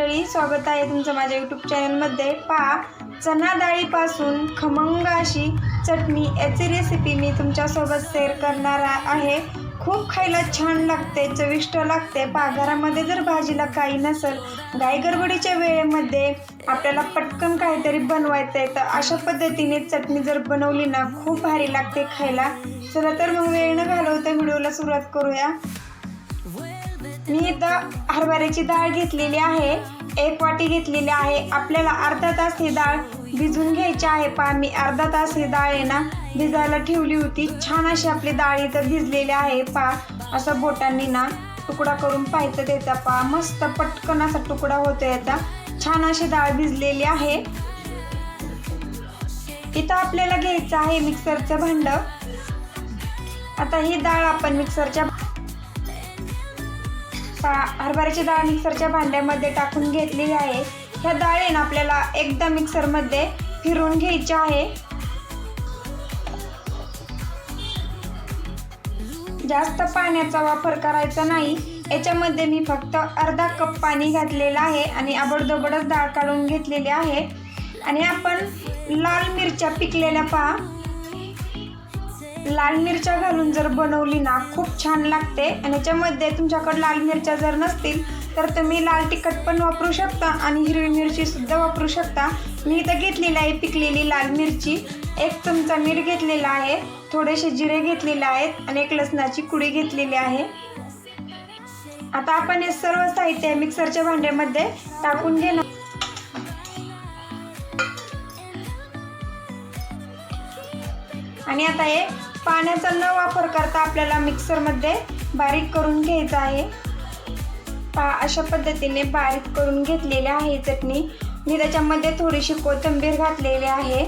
मंडळी, स्वागत आहे तुमचं माझ्या यूट्यूब चॅनलमध्ये। पहा, चना डाळीपासून खमंग अशी चटणी याची रेसिपी मी तुमच्यासोबत शेअर करणार आहे। खूप खायला छान लागते, चविष्ट लागते। पहा, घरामध्ये जर भाजीला काही नसेल, घाई गडबडीच्या वेळेमध्ये आपल्याला पटकन काहीतरी बनवायचं आहे, तर अशा पद्धतीने चटणी जर बनवली ना खूप भारी लागते खायला। चला तर मग वेळ न घालवता व्हिडिओला सुरुवात करूया। मी इथं हरभऱ्याची डाळ घेतलेली आहे, 1 वाटी घेतलेली आहे। आपल्याला अर्धा तास ही डाळ भिजून घ्यायची आहे। पहा, मी अर्धा तास ही डाळ आहे ना भिजायला ठेवली होती। छान अशी आपली डाळ इथं भिजलेली आहे। पहा, असं बोटांनी ना तुकडा करून पाहायचं त्याचा। पहा, मस्त पटकन असा तुकडा होतो याचा। छान अशी डाळ भिजलेली आहे। इथं आपल्याला घ्यायचं आहे मिक्सरचं भांड। आता ही डाळ आपण मिक्सरच्या हरभऱ्याची डाळ मिक्सरच्या भांड्यामध्ये टाकून घेतलेली आहे। ह्या डाळीने आपल्याला एकदा मिक्सरमध्ये फिरवून घ्यायची आहे। जास्त पाण्याचा वापर करायचा नाही। याच्यामध्ये मी फक्त अर्धा कप पाणी घातलेलं आहे आणि आबडधोबडच डाळ काढून घेतलेली आहे। आणि आपण लाल मिरच्या पिकलेल्या, पहा, लाल मिरच्या घालून जर बनवली ना खूप छान लागते। आणि याच्यामध्ये तुमच्याकडे लाल मिरच्या जर नसतील तर तुम्ही लाल तिखट पण वापरू शकता आणि हिरवी मिरची सुद्धा वापरू शकता। मी इथं घेतलेली आहे पिकलेली लाल मिरची। 1 चमचा मीठ घेतलेला आहे, थोडेसे जिरे घेतलेले आहेत आणि 1 लसणाची कुडी घेतलेली आहे। आता आपण हे सर्व साहित्य मिक्सरच्या भांड्यामध्ये टाकून घेणार आणि आता हे पाण्याचा न वापर करता आपल्याला मिक्सरमध्ये बारीक करून घ्यायचं आहे। पहा, अशा पद्धतीने बारीक करून घेतलेली आहे चटणी। मी त्याच्यामध्ये थोडीशी कोथिंबीर घातलेली आहे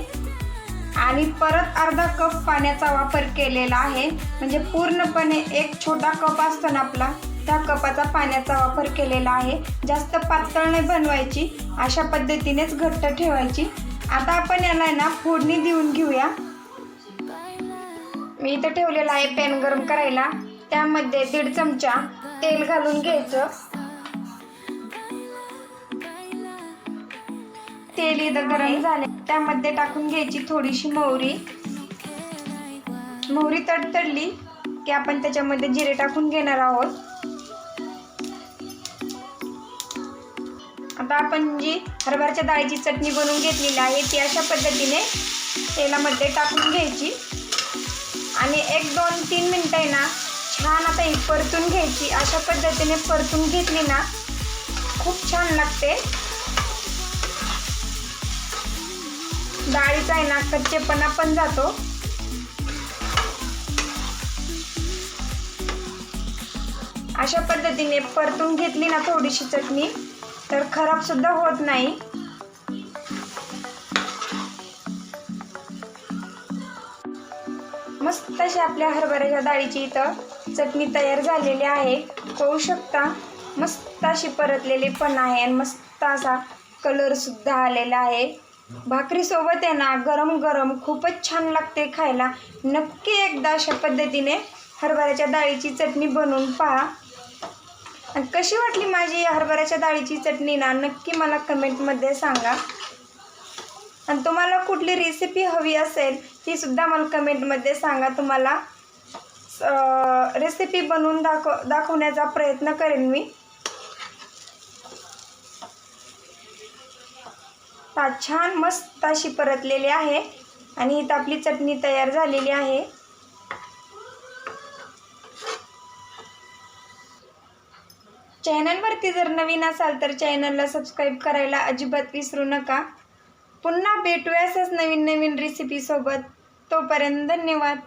आणि परत अर्धा कप पाण्याचा वापर केलेला आहे। म्हणजे पूर्णपणे 1 छोटा कप असतो ना आपला, त्या कपाचा पाण्याचा वापर केलेला आहे। जास्त पातळ नाही बनवायची, अशा पद्धतीनेच घट्ट ठेवायची। आता आपण याला ना फोडणी देऊन घेऊया। मी इथं ठेवलेला आहे पॅन गरम करायला, त्यामध्ये 1.5 चमचा तेल घालून घ्यायचं। तेल इथं गरम झाले, त्यामध्ये टाकून घ्यायची थोडीशी मोहरी। मोहरी तडतडली की आपण त्याच्यामध्ये जिरे टाकून घेणार आहोत। आता आपण जी हरभऱ्याच्या डाळीची चटणी बनवून घेतलेली आहे ती अशा पद्धतीने तेलामध्ये टाकून घ्यायची आणि 1-2-3 मिनिटं ना छान आता ही परतून घ्यायची। अशा पद्धतीने परतून घेतली ना खूप छान लागते। डाळीचा आहे ना कच्चेपणा पण जातो। अशा पद्धतीने परतून घेतली ना थोडीशी चटणी तर खराब सुद्धा होत नाही। मस्त अशी आपल्या हरभऱ्याच्या डाळीची इथं चटणी तयार झालेली आहे। पाहू शकता, मस्त अशी परतलेली पण आहे आणि मस्त असा कलर सुद्धा आलेला आहे। भाकरी सोबत आहे ना गरम गरम खूपच छान लागते खायला। नक्की एकदा अशा पद्धतीने हरभऱ्याच्या डाळीची चटणी बनवून पहा। आणि कशी वाटली माझी हरभऱ्याच्या डाळीची चटणी ना नक्की मला कमेंटमध्ये सांगा। आणि तुम्हाला कुठली रेसिपी हवी असेल ती सुद्धा मला कमेंटमध्ये सांगा। तुम्हाला रेसिपी बनवून दाखवण्याचा प्रयत्न करेन मी। छान मस्त अशी परतलेली आहे आणि इथं आपली चटणी तयार झालेली आहे। चॅनलवरती जर नवीन असाल तर चॅनलला सबस्क्राईब करायला अजिबात विसरू नका। पुन्हा भेटूया असेच नवीन रेसिपी सोबत। तोपर्यंत धन्यवाद।